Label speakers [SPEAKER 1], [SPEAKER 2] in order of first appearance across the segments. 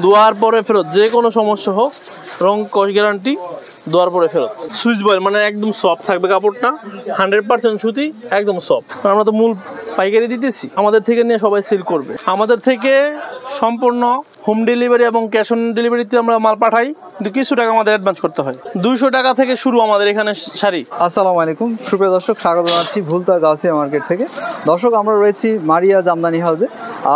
[SPEAKER 1] ধোয়ার পরে ফেরত, যে কোনো সমস্যা হোক রং কস গ্যারান্টি, ধোয়ার পরে ফেরত। সুইচ বয়েল মানে একদম সফট থাকবে কাপড়টা, 100% সুতি, একদম সফট। আমরা তো মূল পাইকারি দিতেছি, আমাদের থেকে নিয়ে সবাই সেল করবে। আমাদের থেকে সম্পূর্ণ হোম ডেলিভারি এবং ক্যাশ অন ডেলিভারিতে আমরা মাল পাঠাই, কিন্তু কিছু টাকা আমাদের অ্যাডভান্স করতে হয়। 200 টাকা থেকে শুরু আমাদের এখানে শাড়ি।
[SPEAKER 2] আসসালামু আলাইকুম সুপ্রিয় দর্শক, স্বাগত জানাচ্ছি ভুলতা গাউসিয়া মার্কেট থেকে। দর্শক, আমরা রয়েছি মারিয়া জামদানি হাউসে।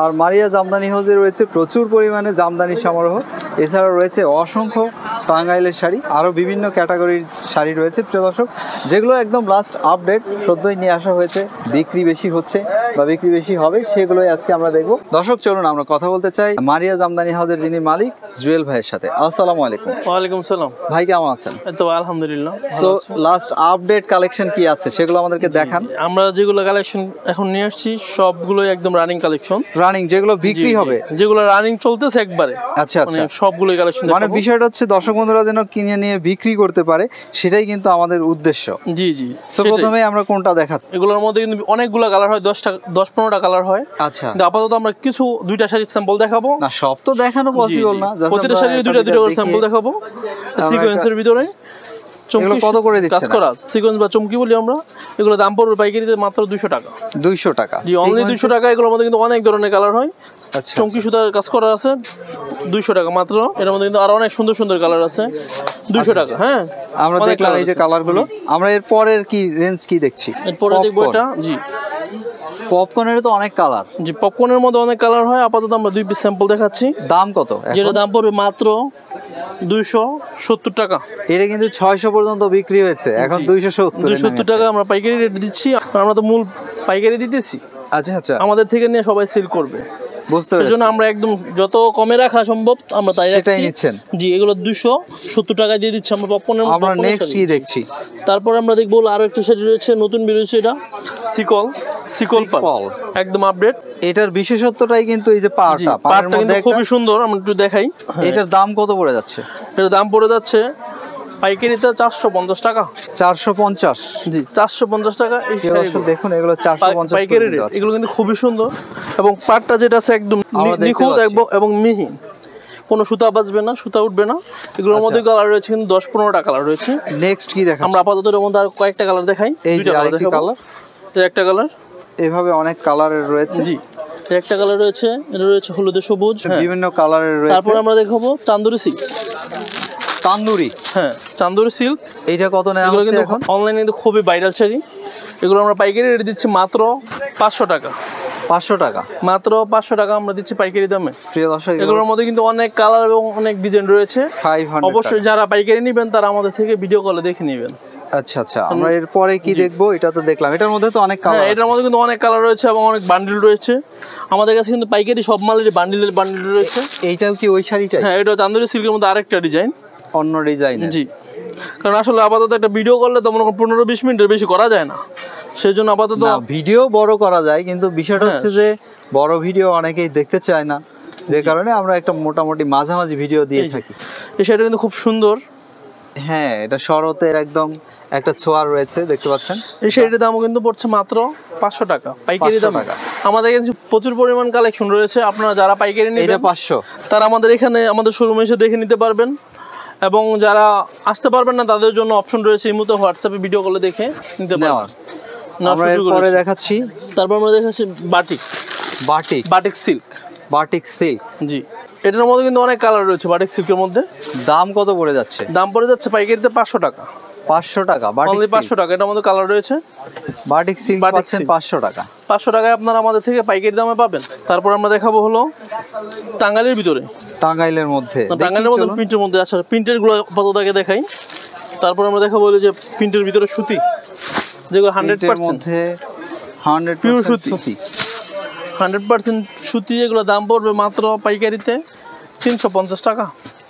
[SPEAKER 2] আর মারিয়া জামদানি হাউসে রয়েছে প্রচুর পরিমাণে জামদানি সমারোহ, এছাড়াও রয়েছে অসংখ্য টাঙ্গাইলের শাড়ি, আরও বিভিন্ন ক্যাটাগরির শাড়ি রয়েছে প্রিয় দর্শক, যেগুলো একদম লাস্ট আপডেট সদ্যই নিয়ে আসা হয়েছে। বিক্রি বেশি হচ্ছে বা বিক্রি বেশি হবে, সেগুলোই আজকে আমরা দেখব। দর্শক চলুন আমরা কথা বলতে চাই মারিয়া জামদানি হাউসের যিনি মালিক জুয়েল ভাইয়ের সাথে। আসসালামু আলাইকুম।
[SPEAKER 1] ওয়ালাইকুম সালাম।
[SPEAKER 2] ভাই কেমন আছেন?
[SPEAKER 1] তো আলহামদুলিল্লাহ।
[SPEAKER 2] সো লাস্ট আপডেট কালেকশন কি আছে সেগুলো আমাদেরকে দেখান।
[SPEAKER 1] আমরা যেগুলো কালেকশন এখন নিয়ে আসছি সবগুলোই একদম রানিং কালেকশন,
[SPEAKER 2] রানিং যেগুলো বিক্রি হবে,
[SPEAKER 1] যেগুলো রানিং চলতেছে একবারে।
[SPEAKER 2] আচ্ছা আচ্ছা,
[SPEAKER 1] সবগুলোই কালেকশন।
[SPEAKER 2] মানে বিষয়টা হচ্ছে দর্শক বন্ধুরা যেন কিনে নিয়ে বিক্রি করতে পারে, সেটাই কিন্তু আমাদের উদ্দেশ্য।
[SPEAKER 1] জি জি।
[SPEAKER 2] তো প্রথমে আমরা কোনটা দেখাচ্ছি?
[SPEAKER 1] এগুলোর মধ্যে কিন্তু অনেকগুলো কালার হয়, 10-15টা কালার হয়।
[SPEAKER 2] আচ্ছা,
[SPEAKER 1] আপাতত আমরা কিছু দুইটা শাড়ির স্যাম্পল দেখাবো।
[SPEAKER 2] না সব তো দেখানো পসিবল না,
[SPEAKER 1] প্রতিটা শাড়ির দুইটা করে স্যাম্পল দেখাবো সিকোয়েন্সের ভিতরে।
[SPEAKER 2] চমকি কত করে দিচ্ছেন?
[SPEAKER 1] কাজ করা সিকোয়েন্স বা চমকি বলি আমরা। এগুলো দাম পড়বে পাইকারিতে মাত্র 200 টাকা।
[SPEAKER 2] 200 টাকা?
[SPEAKER 1] জি, অনলি 200 টাকা। এগুলোর মধ্যে কিন্তু অনেক ধরনের কালার হয়।
[SPEAKER 2] আচ্ছা,
[SPEAKER 1] চমকি সুতার কাজ করা আছে, 200 টাকা মাত্র। এর মধ্যে কিন্তু আরো অনেক সুন্দর সুন্দর কালার আছে, 200 টাকা। হ্যাঁ,
[SPEAKER 2] আমরা দেখলাম এই যে কালারগুলো। আমরা এর পরের কি রেঞ্জ কি দেখছি?
[SPEAKER 1] এরপরে দেখবো এটা। জি,
[SPEAKER 2] পপকর্নের তো অনেক কালার।
[SPEAKER 1] জি, পপকর্নের মধ্যে অনেক কালার হয়। আপাতত আমরা 2 পিস স্যাম্পল দেখাচ্ছি।
[SPEAKER 2] দাম কত?
[SPEAKER 1] যেটা দাম পড়বে মাত্র 270 টাকা।
[SPEAKER 2] এটা কিন্তু 600 পর্যন্ত বিক্রি হয়েছে, এখন 270
[SPEAKER 1] টাকা আমরা পাইকারি রেট দিচ্ছি। আমরা তো মূল পাইকারি দিতেছি।
[SPEAKER 2] আচ্ছা আচ্ছা,
[SPEAKER 1] আমাদের থেকে নিয়ে সবাই সেল করবে,
[SPEAKER 2] বুঝতে পেরেছি।
[SPEAKER 1] সেজন্য আমরা একদম যত কমে রাখা সম্ভব আমরা তাই রাখছি।
[SPEAKER 2] নিচ্ছেন?
[SPEAKER 1] জি, এগুলো 270 টাকা দিয়ে দিচ্ছি আমরা পপকর্নের।
[SPEAKER 2] আমরা নেক্সট কি দেখছি?
[SPEAKER 1] তারপর আমরা দেখবো আরো একটা শাড়ি রয়েছে, নতুন বেরিয়েছে, এটা সিকল পাল, একদম আপডেট।
[SPEAKER 2] এটার বিশেষত্বটাই কিন্তু এই যে পাড়টা
[SPEAKER 1] কিন্তু খুবই সুন্দর। আমরা একটু দেখাই।
[SPEAKER 2] এটার দাম কত পড়ে যাচ্ছে?
[SPEAKER 1] এটার দাম পড়ে যাচ্ছে পাইকারিতে 450 টাকা।
[SPEAKER 2] 450?
[SPEAKER 1] জি, 450 টাকা। এই
[SPEAKER 2] দেখুন এগুলো 450
[SPEAKER 1] পাইকারি রেট। এগুলো কিন্তু খুবই সুন্দর, এবং পাটটা যেটা আছে একদম নিখুঁত এবং মিহি, কোনো সুতা বাজবে না, সুতা উঠবে না। এগুলোর মধ্যে কালার রয়েছে কিন্তু 10-15টা কালার রয়েছে।
[SPEAKER 2] নেক্সট কি দেখাচ্ছি?
[SPEAKER 1] আমরা আপাতত এর মধ্যে আর কয়েকটা কালার দেখাই।
[SPEAKER 2] এই যে আরেকটা কালার,
[SPEAKER 1] এই একটা কালার,
[SPEAKER 2] এভাবে অনেক কালারের রয়েছে।
[SPEAKER 1] জি, এই একটা কালার রয়েছে, এটা রয়েছে হলুদে সবুজ,
[SPEAKER 2] বিভিন্ন কালারের রয়েছে।
[SPEAKER 1] তারপর আমরা দেখাবো চান্দুরি সিল্ক।
[SPEAKER 2] তান্দুরি?
[SPEAKER 1] হ্যাঁ, চান্দুরি সিল্ক।
[SPEAKER 2] এইটা কত নেওয়া হচ্ছে এখন?
[SPEAKER 1] অনলাইনে কিন্তু খুবই ভাইরাল শাড়ি। এগুলো আমরা পাইকারি রেট দিচ্ছি মাত্র 500 টাকা।
[SPEAKER 2] 500 টাকা?
[SPEAKER 1] মাত্র 500 টাকা আমরা দিচ্ছি পাইকারি দামে।
[SPEAKER 2] প্রিয় দর্শক,
[SPEAKER 1] এগুলোর মধ্যে কিন্তু অনেক কালার এবং অনেক ডিজাইন রয়েছে।
[SPEAKER 2] 500
[SPEAKER 1] অবশ্যই যারা পাইকারি নেবেন তারা আমাদের থেকে ভিডিও কলে দেখে নেবেন।
[SPEAKER 2] আচ্ছা আচ্ছা, আমরা এরপরে কি দেখবো? এটা তো দেখলাম, এটার মধ্যে তো অনেক কালার।
[SPEAKER 1] এটার মধ্যে কিন্তু অনেক কালার রয়েছে এবং অনেক বান্ডিল রয়েছে। আমাদের কাছে কিন্তু পাইকারি সব মালের বান্ডিল রয়েছে।
[SPEAKER 2] এইটাও কি ওই শাড়িটা?
[SPEAKER 1] হ্যাঁ, এটা চান্দুরি সিল্কের মধ্যে আরেকটা ডিজাইন,
[SPEAKER 2] অন্য ডিজাইন।
[SPEAKER 1] জি, কারণ আসলে আপাতত একটা ভিডিও করলে তো মনে করেন 15-20 মিনিটের বেশি করা যায় না, সেই জন্য আপাতত
[SPEAKER 2] ভিডিও বড় করা যায়, কিন্তু বিষয়টা হচ্ছে যে বড় ভিডিও অনেকেই দেখতে চায় না, যে কারণে আমরা একটা মোটামুটি মাঝামাঝি ভিডিও দিয়ে থাকি।
[SPEAKER 1] এই শাড়িটা কিন্তু খুব সুন্দর।
[SPEAKER 2] হ্যাঁ, এটা শরতের একদম একটা ছোঁয়া রয়েছে, দেখতে পাচ্ছেন।
[SPEAKER 1] এই শাড়িটার দামও কিন্তু পড়ছে মাত্র 500 টাকা পাইকারি দাম। আমাদের কাছে প্রচুর পরিমাণ কালেকশন রয়েছে। আপনারা যারা পাইকারি নেবেন,
[SPEAKER 2] এটা 500,
[SPEAKER 1] তারা আমাদের এখানে আমাদের শোরুমে এসে দেখে নিতে পারবেন, এবং যারা আসতে পারবেন না তাদের জন্য অপশন রয়েছে এই মুহূর্তে হোয়াটসঅ্যাপে ভিডিও কলে দেখে নিতে পারবেন।
[SPEAKER 2] আমরা এরপরে দেখাচ্ছি।
[SPEAKER 1] তারপর আমরা দেখাচ্ছি বাটিক সিল্ক। জি, এটার মধ্যে কিন্তু অনেক কালার রয়েছে বাটিক সিল্কের মধ্যে।
[SPEAKER 2] দাম কত পড়ে যাচ্ছে?
[SPEAKER 1] দাম পড়ে যাচ্ছে পাইকারিতে 500 টাকা।
[SPEAKER 2] 500 টাকা?
[SPEAKER 1] অনলি 500 টাকা। এটার মধ্যে কালার রয়েছে।
[SPEAKER 2] বাটিক সিল্ক পাচ্ছেন 500 টাকা।
[SPEAKER 1] 500 টাকায় আপনারা আমাদের থেকে পাইকারি দামে পাবেন। তারপর আমরা দেখাবো হলো টাঙ্গাইলের ভিতরে,
[SPEAKER 2] টাঙ্গাইলের মধ্যে
[SPEAKER 1] প্রিন্টের মধ্যে। আচ্ছা, প্রিন্টের গুলো আপাতত আগে দেখাই। তারপর আমরা দেখাবো যে প্রিন্টের ভিতরে সুতি, যেগুলো 100%
[SPEAKER 2] 100%
[SPEAKER 1] পিওর সুতি, 100% সুতি। এগুলো দাম পড়বে মাত্র পাইকারিতে 350 টাকা।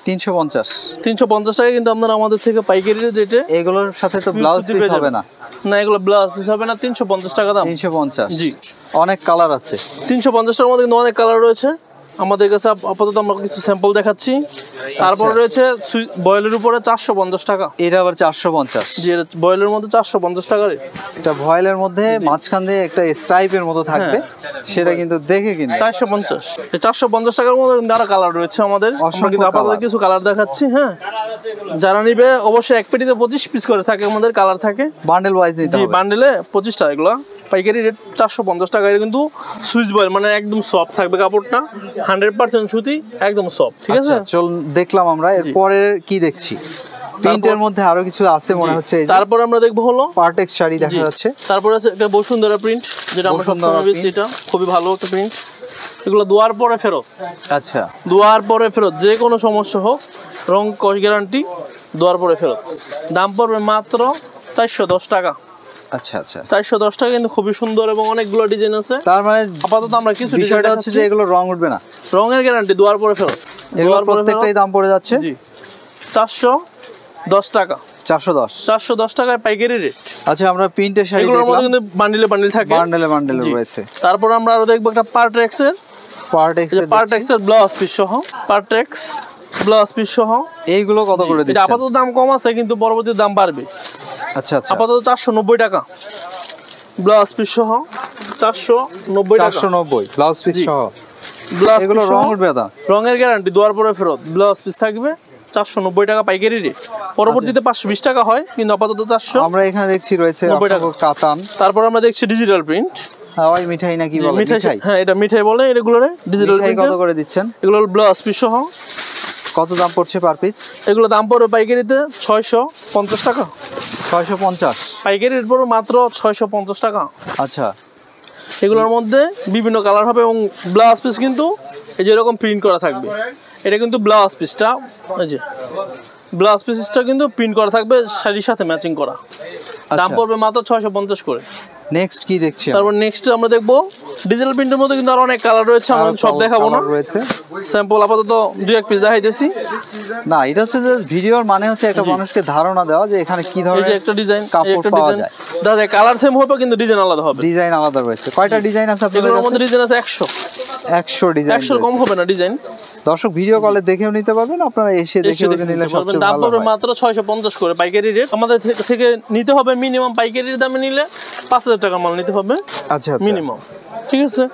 [SPEAKER 2] 350
[SPEAKER 1] টাকা কিন্তু আপনারা আমাদের থেকে পাইকারি রেটে।
[SPEAKER 2] এগুলোর সাথে তো ব্লাউজ পিস হবে না?
[SPEAKER 1] না, এগুলো ব্লাউজ পিস হবে না। 350 টাকা দাম।
[SPEAKER 2] 350?
[SPEAKER 1] জি,
[SPEAKER 2] অনেক কালার আছে।
[SPEAKER 1] 350 টাকার মধ্যে কিন্তু অনেক কালার রয়েছে। আমাদের কাছে আপাতত আমরা কিছু স্যাম্পল দেখাচ্ছি। তারপর রয়েছে বয়েলের উপরে 450 টাকা।
[SPEAKER 2] এটা আবার 450।
[SPEAKER 1] জি, বয়েলের মধ্যে 450 টাকা রে।
[SPEAKER 2] এটা ভয়েলের মধ্যে মাঝখান দিয়ে একটা স্ট্রাইপের মতো থাকবে, সেটা কিন্তু দেখে কিনবে।
[SPEAKER 1] 450। এই 450 টাকার মধ্যে কিন্তু আরো কালার রয়েছে আমাদের। আমরা কিন্তু আপাতত কিছু কালার দেখাচ্ছি। হ্যাঁ, যারা নিবে অবশ্যই এক পেটিতে 25 পিস করে থাকে, আমাদের কালার থাকে।
[SPEAKER 2] বান্ডেল ওয়াইজ নিতে হবে।
[SPEAKER 1] জি, বান্ডেলে 25 টাকা। এগুলো পাইকারি রেট 450 টাকা। এটা কিন্তু সুইচ বয়েল, মানে একদম সফট থাকবে কাপড়টা, 100% সুতি, একদম সফট। ঠিক আছে,
[SPEAKER 2] চল দেখলাম আমরা। এরপরে কি দেখছি? প্রিন্টের মধ্যে আরো কিছু আছে মনে হচ্ছে। এই যে
[SPEAKER 1] তারপর আমরা দেখবো হলো
[SPEAKER 2] পার্টেক্স শাড়ি দেখা যাচ্ছে।
[SPEAKER 1] তারপর আছে একটা বসুন্ধরা প্রিন্ট, যেটা আমরা সবসময় বেশি, এটা খুবই ভালো একটা প্রিন্ট। এগুলো দুয়ার পরে ফেরত।
[SPEAKER 2] আচ্ছা,
[SPEAKER 1] দুয়ার পরে ফেরত, যে কোনো সমস্যা হোক, রং কস গ্যারান্টি, দুয়ার পরে ফেরত। দাম পড়বে মাত্র 410 টাকা।
[SPEAKER 2] আচ্ছা আচ্ছা,
[SPEAKER 1] 410 টাকা, কিন্তু খুবই সুন্দর এবং অনেকগুলো ডিজাইন আছে।
[SPEAKER 2] তার মানে
[SPEAKER 1] আপাতত আমরা কিছু
[SPEAKER 2] বিষয়টা হচ্ছে যে এগুলো রং উঠবে না,
[SPEAKER 1] রঙের গ্যারান্টি, দুয়ার পরে ফেরত।
[SPEAKER 2] এগুলো প্রত্যেকটাই দাম পড়ে যাচ্ছে
[SPEAKER 1] জি 410 টাকা।
[SPEAKER 2] 410
[SPEAKER 1] টাকায় পাইকারি রেট।
[SPEAKER 2] আচ্ছা, আমরা প্রিন্টের শাড়ি
[SPEAKER 1] এগুলোর মধ্যে
[SPEAKER 2] দেখলাম,
[SPEAKER 1] কিন্তু বান্ডিলে বান্ডিল থাকে,
[SPEAKER 2] বান্ডেলে রয়েছে।
[SPEAKER 1] তারপর আমরা আরো দেখবো একটা পার্টেক্স এর ব্লাউজ পিস সহ, পার্টেক্স ব্লাউজ পিস সহ।
[SPEAKER 2] এইগুলো কত করে দিচ্ছেন?
[SPEAKER 1] এটা আপাতত দাম কম আছে, কিন্তু পরবর্তীতে দাম বাড়বে।
[SPEAKER 2] আচ্ছা আচ্ছা,
[SPEAKER 1] আপাতত 490 টাকা ব্লাউজ পিস সহ। 490 টাকা,
[SPEAKER 2] 490 ব্লাউজ পিস সহ।
[SPEAKER 1] ব্লাউজ
[SPEAKER 2] এগুলো রং উঠবে না,
[SPEAKER 1] রঙের গ্যারান্টি, দুয়ার পরে ফেরত। ব্লাউজ পিস থাকবে 490 টাকা পাইকারি রেট। পরবর্তীতে 520 টাকা হয়, কিন্তু আপাতত 400।
[SPEAKER 2] আমরা এখানে দেখছি রয়েছে
[SPEAKER 1] 90 টাকা
[SPEAKER 2] কাতান।
[SPEAKER 1] তারপর আমরা দেখছি ডিজিটাল প্রিন্ট,
[SPEAKER 2] হাওয়াই মিঠাই নাকি বলে?
[SPEAKER 1] মিঠাই, হ্যাঁ এটা মিঠাই বলে। এগুলো ডিজিটাল প্রিন্ট।
[SPEAKER 2] কত করে দিচ্ছেন?
[SPEAKER 1] এগুলো ব্লাউজ পিস সহ।
[SPEAKER 2] কত দাম পড়ছে পার পিস?
[SPEAKER 1] এগুলো দাম পড়বে পাইকারিতে 650 টাকা।
[SPEAKER 2] 650
[SPEAKER 1] পাইকারি রেট পড়বে মাত্র 650 টাকা।
[SPEAKER 2] আচ্ছা,
[SPEAKER 1] এগুলোর মধ্যে বিভিন্ন কালার হবে এবং ব্লাউজ পিস কিন্তু এই যে এরকম প্রিন্ট করা থাকবে। এটা কিন্তু ব্লাউজ পিসটা, এই যে ব্লাউজ পিসটা কিন্তু প্রিন্ট করা থাকবে, শাড়ির সাথে ম্যাচিং করা। দাম পড়বে মাত্র 650 করে।
[SPEAKER 2] নেক্সট কি দেখছি?
[SPEAKER 1] তারপর নেক্সট আমরা দেখবো ডিজিটাল প্রিন্টের মধ্যে কিন্তু আরো অনেক কালার রয়েছে, আমরা সব দেখাবো না,
[SPEAKER 2] রয়েছে
[SPEAKER 1] স্যাম্পল আপাতত 2-1 পিস দেখাইতেছি।
[SPEAKER 2] না, এটা হচ্ছে যে ভিডিওর মানে হচ্ছে একটা মানুষকে ধারণা দেওয়া যে এখানে কি ধরনের
[SPEAKER 1] একটা ডিজাইন,
[SPEAKER 2] কাপড় পাওয়া যায়।
[SPEAKER 1] দাদা কালার সেম হবে, কিন্তু ডিজাইন আলাদা হবে।
[SPEAKER 2] ডিজাইন আলাদা রয়েছে। কয়টা ডিজাইন আছে আপনাদের?
[SPEAKER 1] এগুলোর মধ্যে ডিজাইন আছে
[SPEAKER 2] 100 ডিজাইন।
[SPEAKER 1] 100 কম হবে না ডিজাইন।
[SPEAKER 2] দর্শক ভিডিও কলে দেখেও নিতে পারবেন, আপনারা এসে দেখে নিলে সবচেয়ে
[SPEAKER 1] দাম
[SPEAKER 2] ভালো
[SPEAKER 1] পড়বে
[SPEAKER 2] হয়।
[SPEAKER 1] মাত্র 650 করে পাইকারি রেট। আমাদের থেকে নিতে হবে মিনিমাম, পাইকারির দামে নিলে 5000 টাকা মাল নিতে হবে
[SPEAKER 2] আচ্ছা
[SPEAKER 1] মিনিমাম। ঠিক আছে,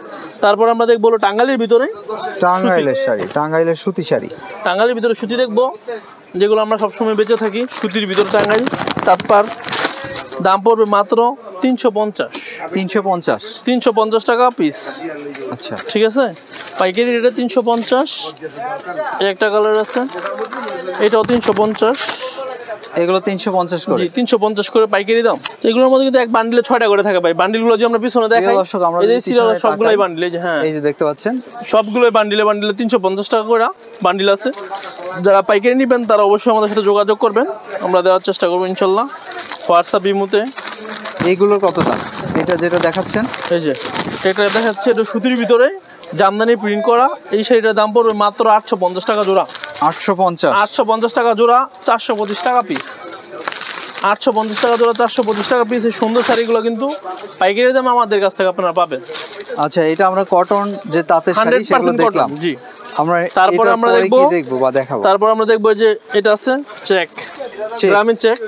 [SPEAKER 1] তারপর আমরা দেখবো টাঙ্গাইলের ভিতরে,
[SPEAKER 2] টাঙ্গাইলের শাড়ি, টাঙ্গাইলের সুতি শাড়ি।
[SPEAKER 1] টাঙ্গাইলের ভিতরে সুতি দেখবো, যেগুলো আমরা সবসময় বেঁচে থাকি, সুতির ভিতরে টাঙ্গাইল। তারপর দাম পড়বে মাত্র 350 টাকা পিস।
[SPEAKER 2] আচ্ছা,
[SPEAKER 1] ঠিক আছে, পাইকারি রেটে 350। একটা কালার আছে, এটাও 350।
[SPEAKER 2] এগুলো 350 করে।
[SPEAKER 1] জি 350 করে পাইকারি দাম। এগুলোর মধ্যে কিন্তু এক বান্ডিলে 6টা করে থাকে ভাই। বান্ডিলগুলো যে আমরা পিছনে দেখাই, এই যে সিরিয়াল সবগুলাই বান্ডিল, এই যে হ্যাঁ
[SPEAKER 2] এই যে দেখতে পাচ্ছেন,
[SPEAKER 1] সবগুলোই বান্ডিলে 350 টাকা করে বান্ডিল আছে। যারা পাইকারি নেবেন তারা অবশ্যই আমাদের সাথে যোগাযোগ করবেন, আমরা দেওয়ার চেষ্টা করবো ইনশাল্লাহ। হোয়াটসঅ্যাপ ইমুতে।
[SPEAKER 2] এইগুলোর কত দাম? এটা যেটা দেখাচ্ছেন,
[SPEAKER 1] এই যে এটা দেখাচ্ছে, এটা সুতির ভিতরে জামদানি প্রিন্ট করা। এই শাড়িটার দাম পড়বে মাত্র 850 টাকা জোড়া। 850 টাকা জোড়া, 425 টাকা পিস। 850 টাকা জোড়া, 425 টাকা পিস। এই সুন্দর শাড়িগুলো কিন্তু পাইকারি দামে আমাদের কাছ থেকে আপনারা পাবেন।
[SPEAKER 2] আচ্ছা, এটা আমরা কটন যে তাঁতের শাড়ি সেগুলো দেখলাম।
[SPEAKER 1] জি,
[SPEAKER 2] আমরা
[SPEAKER 1] তারপরে আমরা দেখবো
[SPEAKER 2] বা দেখাবো।
[SPEAKER 1] তারপর আমরা দেখবো যে এটা আছে চেক, গ্রামীণ চেক।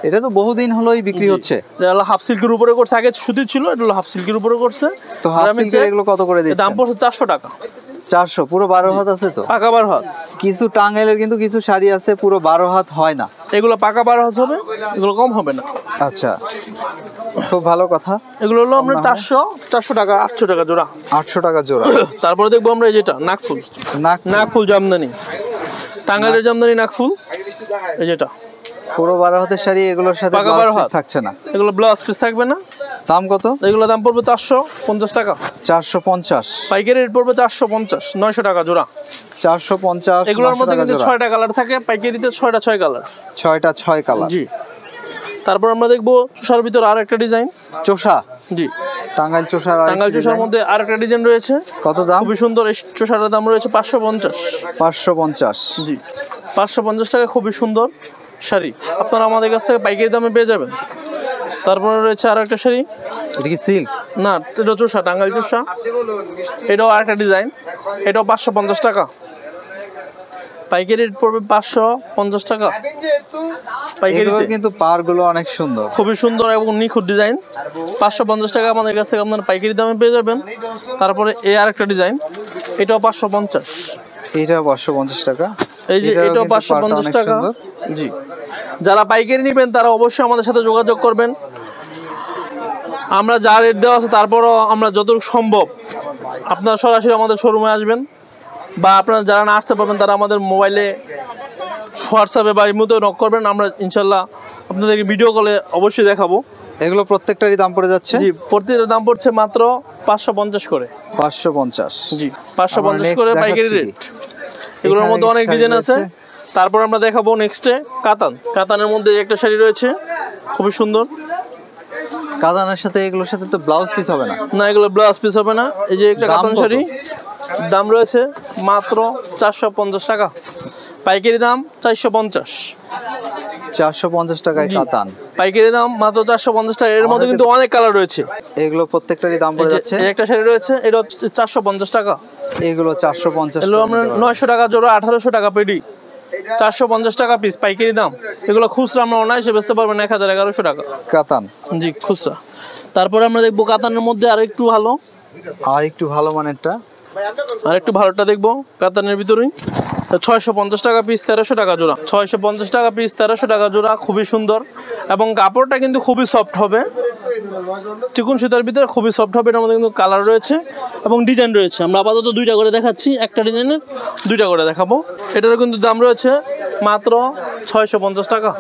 [SPEAKER 2] এটা তো বহুদিন হলোই বিক্রি হচ্ছে।
[SPEAKER 1] এটা হলো হাফ সিল্কের উপরে করছে, আগে সুতির ছিল, এটা হলো হাফ সিল্কের উপরে করছে।
[SPEAKER 2] তো হাফ সিল্কের এগুলো কত করে দিচ্ছেন?
[SPEAKER 1] দাম পড়ছে 400 টাকা।
[SPEAKER 2] 400 পুরো 12 হাত আছে তো?
[SPEAKER 1] পাকা 12 হাত।
[SPEAKER 2] কিছু টাঙ্গাইলের কিন্তু কিছু শাড়ি আছে পুরো 12 হাত হয় না,
[SPEAKER 1] এগুলো পাকা 12 হাত হবে, এগুলো কম হবে না।
[SPEAKER 2] আচ্ছা, খুব ভালো কথা।
[SPEAKER 1] এগুলো হলো আমরা 400 টাকা, 800 টাকা জোড়া।
[SPEAKER 2] 800 টাকা জোড়া।
[SPEAKER 1] তারপরে দেখবো আমরা যেটা নাকফুল, নাকফুল জামদানি, টাঙ্গাইলের জামদানি নাকফুল, এই যেটা
[SPEAKER 2] পুরো 12 হাতের শাড়ি, এগুলোর সাথে ব্লাউজ পিস থাকছে না,
[SPEAKER 1] এগুলো ব্লাউজ পিস থাকবে না।
[SPEAKER 2] দাম কত?
[SPEAKER 1] এগুলো দাম পড়বে 450 টাকা।
[SPEAKER 2] 450
[SPEAKER 1] পাইকারি রেট পড়বে 450, 900 টাকা জোড়া।
[SPEAKER 2] 450।
[SPEAKER 1] এগুলোর মধ্যে কিন্তু 6টা কালার থাকে, পাইকারিতে 6টা 6 কালার।
[SPEAKER 2] 6টা 6 কালার।
[SPEAKER 1] জি, তারপর আমরা দেখবো চোষার ভিতরে আর একটা ডিজাইন,
[SPEAKER 2] চোষা।
[SPEAKER 1] জি,
[SPEAKER 2] টাঙ্গাইল চোষার,
[SPEAKER 1] টাঙ্গাইল চোষার মধ্যে আর একটা ডিজাইন রয়েছে।
[SPEAKER 2] কত দাম?
[SPEAKER 1] খুবই সুন্দর। এই চোষাটার দাম রয়েছে 550।
[SPEAKER 2] 550।
[SPEAKER 1] জি, 550 টাকা। খুবই সুন্দর শাড়ি, আপনারা আমাদের কাছ থেকে পাইকারি দামে পেয়ে যাবেন। তারপরে রয়েছে আর একটা শাড়ি,
[SPEAKER 2] এটা কি সিল্ক?
[SPEAKER 1] না, এটা চোষা, টাঙ্গাইল চোষা। এটাও আরেকটা ডিজাইন, এটাও 550 টাকা। পাইকারি রেট পড়বে 550 টাকা পাইকারিতে।
[SPEAKER 2] কিন্তু পারগুলো অনেক সুন্দর,
[SPEAKER 1] খুবই সুন্দর এবং নিখুঁত ডিজাইন। 550 টাকা আমাদের কাছ থেকে আপনারা পাইকারি দামে পেয়ে যাবেন। তারপরে এই আরেকটা ডিজাইন, এটাও 550।
[SPEAKER 2] এটাও 550 টাকা।
[SPEAKER 1] এই যে এটাও 550 টাকা। জি, যারা পাইকারি নেবেন তারা অবশ্যই আমাদের সাথে যোগাযোগ করবেন। আমরা যা রেট দেওয়া আছে তারপরও আমরা যতটুকু সম্ভব, আপনারা সরাসরি আমাদের শোরুমে আসবেন, বা আপনারা যারা না আসতে পারবেন তারা আমাদের মোবাইলে হোয়াটসঅ্যাপে বা ইমোতে নক করবেন। আমরা ইনশাল্লাহ আপনাদেরকে ভিডিও কলে অবশ্যই দেখাবো।
[SPEAKER 2] এগুলো প্রত্যেকটারই দাম পড়ে যাচ্ছে?
[SPEAKER 1] জি, প্রত্যেকটার দাম পড়ছে মাত্র 550 করে।
[SPEAKER 2] 550?
[SPEAKER 1] জি, 550 করে পাইকারি রেট। এগুলোর মধ্যে অনেক ডিজাইন আছে। তারপর আমরা দেখাবো নেক্সটে কাতান। কাতানের মধ্যে একটা শাড়ি রয়েছে খুবই সুন্দর।
[SPEAKER 2] কাতানের সাথে এগুলোর সাথে তো ব্লাউজ পিস হবে না?
[SPEAKER 1] না, এগুলো ব্লাউজ পিস হবে না। এই যে একটা কাতান শাড়ি, দাম রয়েছে মাত্র 450 টাকা। পাইকারি দাম 450।
[SPEAKER 2] 450 টাকায় কাতান
[SPEAKER 1] পাইকারি দাম মাত্র 450 টাকা। এর মধ্যে কিন্তু অনেক কালার রয়েছে।
[SPEAKER 2] এগুলো প্রত্যেকটারই দাম পড়ে যাচ্ছে।
[SPEAKER 1] এই একটা শাড়ি রয়েছে, এটা 450 টাকা।
[SPEAKER 2] এগুলো 450।
[SPEAKER 1] এগুলো আমরা 900 টাকা জোড়া, 1800 টাকা পেডি, 450 টাকা পিস পাইকারি দাম। এগুলো খুচরা আমরা অনায়াসে বেচতে পারবেন 1000-1100 টাকা
[SPEAKER 2] কাতান।
[SPEAKER 1] জি, খুচরা। তারপরে আমরা দেখবো কাতানের মধ্যে আরেকটু ভালো,
[SPEAKER 2] মানেরটা,
[SPEAKER 1] আরেকটু ভালোটা দেখবো কাতানের ভিতরেই। 650 টাকা পিস, 1300 টাকা জোড়া। 650 টাকা পিস, 1300 টাকা জোড়া। খুবই সুন্দর এবং কাপড়টা কিন্তু খুবই সফট হবে, চিকন সুতার ভিতরে খুবই সফট হবে। এটার মধ্যে কিন্তু কালার রয়েছে এবং ডিজাইন রয়েছে। আমরা আপাতত 2টা করে দেখাচ্ছি, একটা ডিজাইনের 2টা করে দেখাবো। এটারও কিন্তু দাম রয়েছে মাত্র 650 টাকা।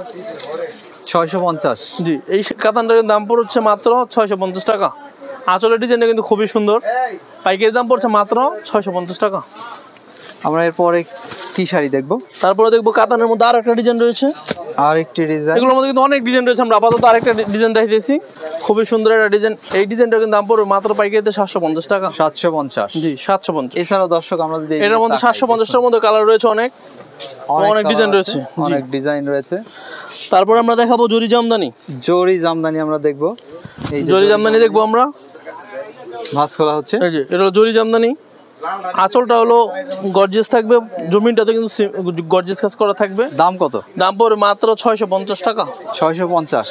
[SPEAKER 2] 650?
[SPEAKER 1] জি, এই কাতানটার দাম পড়ছে মাত্র 650 টাকা। আঁচলের ডিজাইনটা কিন্তু খুবই সুন্দর। পাইকারি দাম পড়ছে মাত্র 650 টাকা।
[SPEAKER 2] আমরা এরপরে কি শাড়ি দেখবো?
[SPEAKER 1] তারপরে দেখবো কাতানের মধ্যে আর একটা ডিজাইন রয়েছে,
[SPEAKER 2] আরেকটি ডিজাইন।
[SPEAKER 1] এগুলোর মধ্যে কিন্তু অনেক ডিজাইন রয়েছে। আমরা আপাতত আরেকটা ডিজাইন দেখাইতেছি, খুবই সুন্দর একটা ডিজাইন। এই ডিজাইনটা কিন্তু দাম পড়বে মাত্র পাইকারিতে 750 টাকা।
[SPEAKER 2] 750?
[SPEAKER 1] জি, 750।
[SPEAKER 2] এছাড়াও দর্শক আমরা যদি
[SPEAKER 1] এটার মধ্যে 750টার মধ্যে কালার রয়েছে, অনেক ডিজাইন রয়েছে,
[SPEAKER 2] অনেক ডিজাইন রয়েছে।
[SPEAKER 1] তারপর আমরা দেখাবো জরি জামদানি।
[SPEAKER 2] জরি জামদানি আমরা দেখবো।
[SPEAKER 1] এই জরি জামদানি দেখবো আমরা।
[SPEAKER 2] ভাঁজ খোলা হচ্ছে।
[SPEAKER 1] এই যে এটা হলো জরি জামদানি। আঁচলটা হলো গর্জিয়াস থাকবে, জমিনটাতে কিন্তু গর্জিয়াস কাজ করা থাকবে।
[SPEAKER 2] দাম কত? দাম
[SPEAKER 1] পড়বে মাত্র 650 টাকা।
[SPEAKER 2] 650?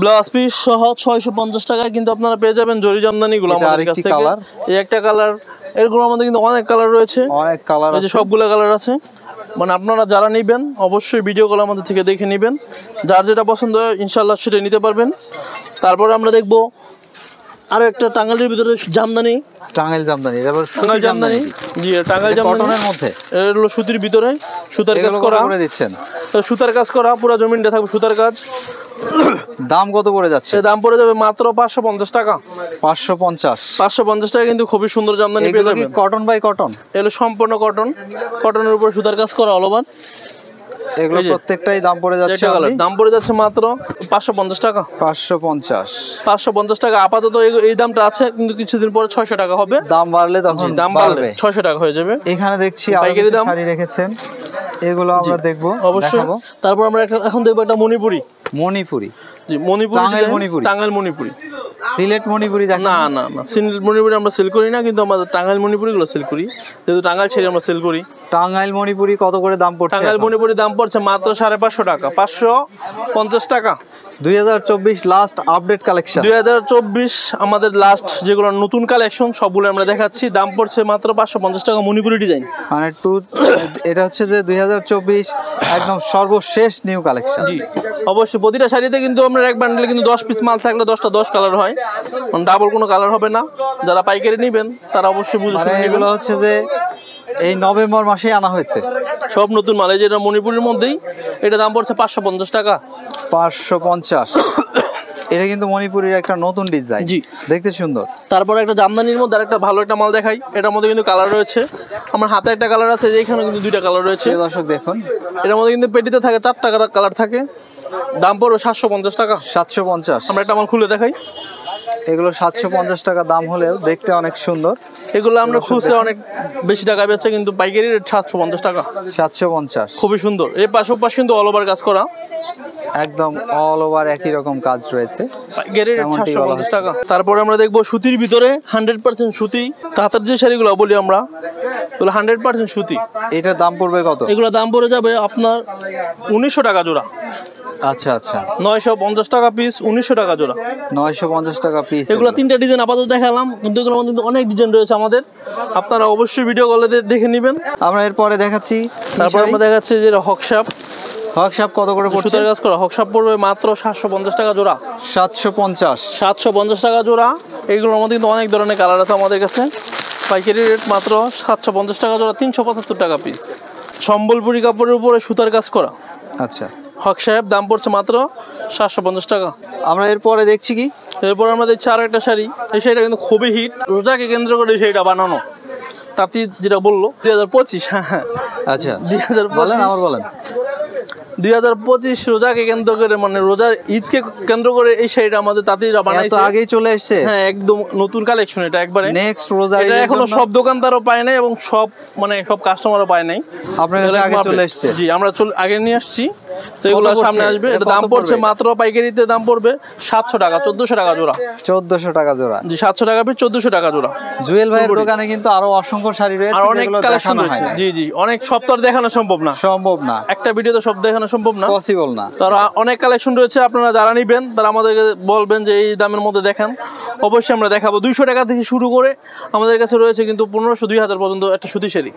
[SPEAKER 1] ব্লাউজ পিস সহ 650 টাকায় কিন্তু আপনারা পেয়ে যাবেন জরি জামদানি গুলো আমাদের কাছ থেকে। এই একটা কালার, এরগুলোর মধ্যে কিন্তু অনেক কালার রয়েছে,
[SPEAKER 2] অনেক কালার আছে,
[SPEAKER 1] সবগুলো কালার আছে। মানে আপনারা যারা নেবেন অবশ্যই ভিডিও কল আমাদের থেকে দেখে নেবেন, যার যেটা পছন্দ হয় ইনশাল্লাহ সেটা নিতে পারবেন। তারপরে আমরা দেখবো আরো একটা টাঙ্গাইলের ভিতরে জামদানি।
[SPEAKER 2] টাঙ্গাইল জামদানি,
[SPEAKER 1] টাঙ্গাইল জামদানি। জি, টাঙ্গাইল জামদানি
[SPEAKER 2] কটনের মধ্যে।
[SPEAKER 1] এর হলো সুতির ভিতরে সুতার কাজ করা
[SPEAKER 2] করে দিচ্ছেন।
[SPEAKER 1] তো সুতার কাজ করা, পুরো জমিনটা থাকবে সুতার কাজ।
[SPEAKER 2] দাম কত পড়ে যাচ্ছে?
[SPEAKER 1] দাম পড়ে যাবে মাত্র 550 টাকা।
[SPEAKER 2] 550?
[SPEAKER 1] 550 টাকা কিন্তু খুবই সুন্দর জামদানি পেয়ে যাবেন।
[SPEAKER 2] Cotton by cotton?
[SPEAKER 1] এগুলো সম্পূর্ণ কটন, কটনের উপর সুতার কাজ করা অল ওভার।
[SPEAKER 2] এগুলো প্রত্যেকটাই দাম পড়ে যাচ্ছে,
[SPEAKER 1] দাম পড়ে যাচ্ছে মাত্র 550 টাকা।
[SPEAKER 2] 550
[SPEAKER 1] টাকা আপাতত এই দামটা আছে, কিন্তু কিছুদিন পরে 600 টাকা হবে।
[SPEAKER 2] দাম বাড়লে তখন
[SPEAKER 1] দাম বাড়বে 600 টাকা হয়ে যাবে।
[SPEAKER 2] এখানে দেখছি পাইকারি দাম শাড়ি রেখেছেন, এগুলো আমরা দেখবো অবশ্যই।
[SPEAKER 1] তারপর আমরা এখন দেখবো একটা মণিপুরি।
[SPEAKER 2] মণিপুরি?
[SPEAKER 1] জি, মণিপুরি, টাঙ্গাইল মণিপুরি।
[SPEAKER 2] সিলেট মণিপুরি?
[SPEAKER 1] না না না, সিলেট মণিপুরি আমরা সেল করি না, কিন্তু আমরা টাঙ্গাইল মণিপুরি গুলো সেল করি, যেহেতু টাঙ্গাইল ছেড়ে আমরা সেল করি।
[SPEAKER 2] টাঙ্গাইল মণিপুরি কত করে দাম পড়ছে?
[SPEAKER 1] টাঙ্গাইল মণিপুরি দাম পড়ছে মাত্র 550 টাকা। 550 টাকা।
[SPEAKER 2] 2024 লাস্ট আপডেট কালেকশন।
[SPEAKER 1] 2024 আমাদের লাস্ট যেগুলো নতুন কালেকশন সবগুলো আমরা দেখাচ্ছি। দাম পড়ছে মাত্র 550 টাকা মণিপুরি ডিজাইন।
[SPEAKER 2] মানে এটা হচ্ছে যে 2024 একদম সর্বশেষ নিউ কালেকশন।
[SPEAKER 1] জি, অবশ্যই প্রতিটা শাড়িতে কিন্তু আমরা এক বান্ডেলে কিন্তু 10 পিস মাল থাকলে 10টা 10 কালার হয়, মানে ডাবল কোনো কালার হবে না। যারা পাইকারি নেবেন তারা অবশ্যই বুঝে শুনে নেবেন।
[SPEAKER 2] এগুলো হচ্ছে যে এই নভেম্বর মাসেই আনা হয়েছে
[SPEAKER 1] সব নতুন মাল। এই যেটা মণিপুরের মধ্যেই, এটা দাম পড়ছে 550 টাকা।
[SPEAKER 2] 550? এটা কিন্তু মণিপুরের একটা নতুন ডিজাইন।
[SPEAKER 1] জি,
[SPEAKER 2] দেখতে সুন্দর।
[SPEAKER 1] তারপরে একটা জামদানির মধ্যে আরেকটা ভালো একটা মাল দেখাই। এটার মধ্যে কিন্তু কালার রয়েছে, আমার হাতে একটা কালার আছে, যেখানে কিন্তু 2টা কালার রয়েছে।
[SPEAKER 2] দর্শক দেখুন,
[SPEAKER 1] এটার মধ্যে কিন্তু পেটিতে থাকে 4টা কালার থাকে। দাম পড়বে 750 টাকা।
[SPEAKER 2] 750?
[SPEAKER 1] আমরা একটা মাল খুলে দেখাই।
[SPEAKER 2] এগুলো 750 টাকা দাম হলেও দেখতে অনেক সুন্দর।
[SPEAKER 1] এগুলো আমরা খুচরা অনেক বেশি টাকা বেচছে, কিন্তু পাইকারি রেট 750 টাকা।
[SPEAKER 2] 750?
[SPEAKER 1] খুবই সুন্দর। এই পাশ কিন্তু অল ওভার কাজ করা।
[SPEAKER 2] একদম অল ওভার একই রকম কাজ রয়েছে।
[SPEAKER 1] পাইকারি রেট 750 টাকা। তারপরে আমরা দেখবো সুতির ভিতরে 100% সুতি তাঁতের যে শাড়িগুলো বলি আমরা, এগুলো 100% সুতি।
[SPEAKER 2] এটার দাম পড়বে কত?
[SPEAKER 1] এগুলো দাম পড়ে যাবে আপনার 1900 টাকা জোড়া।
[SPEAKER 2] আচ্ছা আচ্ছা,
[SPEAKER 1] 950 টাকা পিস, 1900 টাকা জোড়া।
[SPEAKER 2] 950 টাকা পিস।
[SPEAKER 1] এগুলো 3টা ডিজাইন আপাতত দেখালাম, কিন্তু এগুলোর মধ্যে অনেক ডিজাইন রয়েছে আমাদের, আপনারা অবশ্যই ভিডিও কলে দেখে নেবেন।
[SPEAKER 2] আমরা এরপরে দেখাচ্ছি,
[SPEAKER 1] তারপর আমরা দেখাচ্ছি যে হকশাপ।
[SPEAKER 2] হকশাপ কত করে পড়ছে?
[SPEAKER 1] সুতার কাজ করা হকশাপ পড়বে মাত্র 750 টাকা জোড়া।
[SPEAKER 2] 750
[SPEAKER 1] টাকা জোড়া। এগুলোর মধ্যে কিন্তু অনেক ধরনের কালার আছে আমাদের কাছে। পাইকারি রেট মাত্র 750 টাকা জোড়া, 375 টাকা পিস। সম্বলপুরি কাপড়ের উপরে সুতার কাজ করা।
[SPEAKER 2] আচ্ছা,
[SPEAKER 1] হক সাহেব দাম পড়ছে মাত্র 750 টাকা।
[SPEAKER 2] আমরা এরপরে দেখছি কি,
[SPEAKER 1] এরপর আমরা দেখছি আর একটা শাড়ি। এই শাড়িটা কিন্তু খুবই হিট, রোজাকে কেন্দ্র করে এই শাড়িটা বানানো। তাঁতি যেটা বললো 2025। হ্যাঁ,
[SPEAKER 2] আচ্ছা
[SPEAKER 1] 2025
[SPEAKER 2] বলেন
[SPEAKER 1] 2025 রোজাকে কেন্দ্র করে, মানে রোজার ঈদকে কেন্দ্র করে এই শাড়িটা আমাদের তাঁতিরা বানাইছে।
[SPEAKER 2] আগেই চলে এসেছে।
[SPEAKER 1] হ্যাঁ, একদম নতুন কালেকশন এটা, একবারে
[SPEAKER 2] নেক্সট রোজা।
[SPEAKER 1] এটা এখনো সব দোকানদারও পায় নাই এবং সব কাস্টমারও পায় নাই।
[SPEAKER 2] আপনার কাছে আগে চলে এসেছে?
[SPEAKER 1] জি, আমরা আগে নিয়ে আসছি, তো এগুলো সামনে আসবে। এটা দাম পড়ছে মাত্র পাইকারিতে দাম পড়বে 700 টাকা, 1400 টাকা জোড়া।
[SPEAKER 2] 1400 টাকা জোড়া।
[SPEAKER 1] জি, 700 টাকা পিস, 1400 টাকা জোড়া।
[SPEAKER 2] জুয়েল ভাইয়ের দোকানে কিন্তু আরো অসংখ্য শাড়ি রয়েছে,
[SPEAKER 1] আর অনেক কালেকশন রয়েছে। জি জি, অনেক সব তো আর দেখানো সম্ভব না, একটা ভিডিওতে সব দেখানো সম্ভব না,
[SPEAKER 2] পসিবল না।
[SPEAKER 1] তারা অনেক কালেকশন রয়েছে। আপনারা যারা নিবেন তারা আমাদেরকে বলবেন যে এই দামের মধ্যে দেখান, অবশ্যই আমরা দেখাবো। 200 টাকা থেকে শুরু করে আমাদের কাছে রয়েছে কিন্তু 1500 2000 পর্যন্ত একটা সুতি শাড়ি।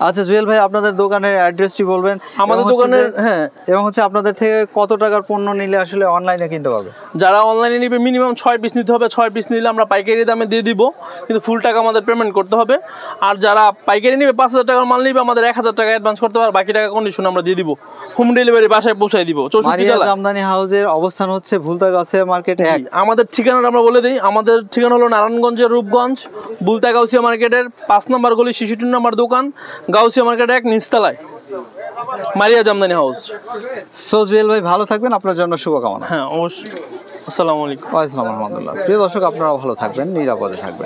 [SPEAKER 2] আচ্ছা জুয়েল ভাই, আপনাদের দোকানের অ্যাড্রেসটি বলবেন?
[SPEAKER 1] আমাদের দোকানের, হ্যাঁ,
[SPEAKER 2] এবং হচ্ছে আপনাদের থেকে কত টাকার পণ্য নিলে আসলে অনলাইনে কিনতে পারবে?
[SPEAKER 1] যারা অনলাইনে নিবে মিনিমাম 6 পিস নিতে হবে। 6 পিস নিলে আমরা পাইকারি দামে দিয়ে দিব, কিন্তু ফুল টাকা আমাদের পেমেন্ট করতে হবে। আর যারা পাইকারি নিবে 5000 টাকার মাল নিবে, আমাদের 1000 টাকা অ্যাডভান্স করতে হবে, বাকি টাকা কন্ডিশন আমরা দিয়ে দিব। হোম ডেলিভারি বাসায় পৌঁছায় দিব।
[SPEAKER 2] মারিয়া জামদানি হাউসের অবস্থান হচ্ছে ভুলতা গাউসিয়া মার্কেট 1।
[SPEAKER 1] আমাদের ঠিকানাটা আমরা বলে দিই। আমাদের ঠিকানা হলো নারায়ণগঞ্জের রূপগঞ্জ, ভুলতা গাউসিয়া মার্কেটের 5 নম্বর গলি, 66 নম্বর দোকান, গাউসিয়া মার্কেট 1 নিচতলায়, মারিয়া জামদানি হাউস।
[SPEAKER 2] সো জুয়েল ভাই ভালো থাকবেন, আপনার জন্য শুভকামনা।
[SPEAKER 1] হ্যাঁ, অবশ্যই। আসসালামু আলাইকুম।
[SPEAKER 2] ওয়া আলাইকুম আসসালাম ওয়া রাহমাতুল্লাহ। প্রিয় দর্শক, আপনারা ভালো থাকবেন, নিরাপদে থাকবেন।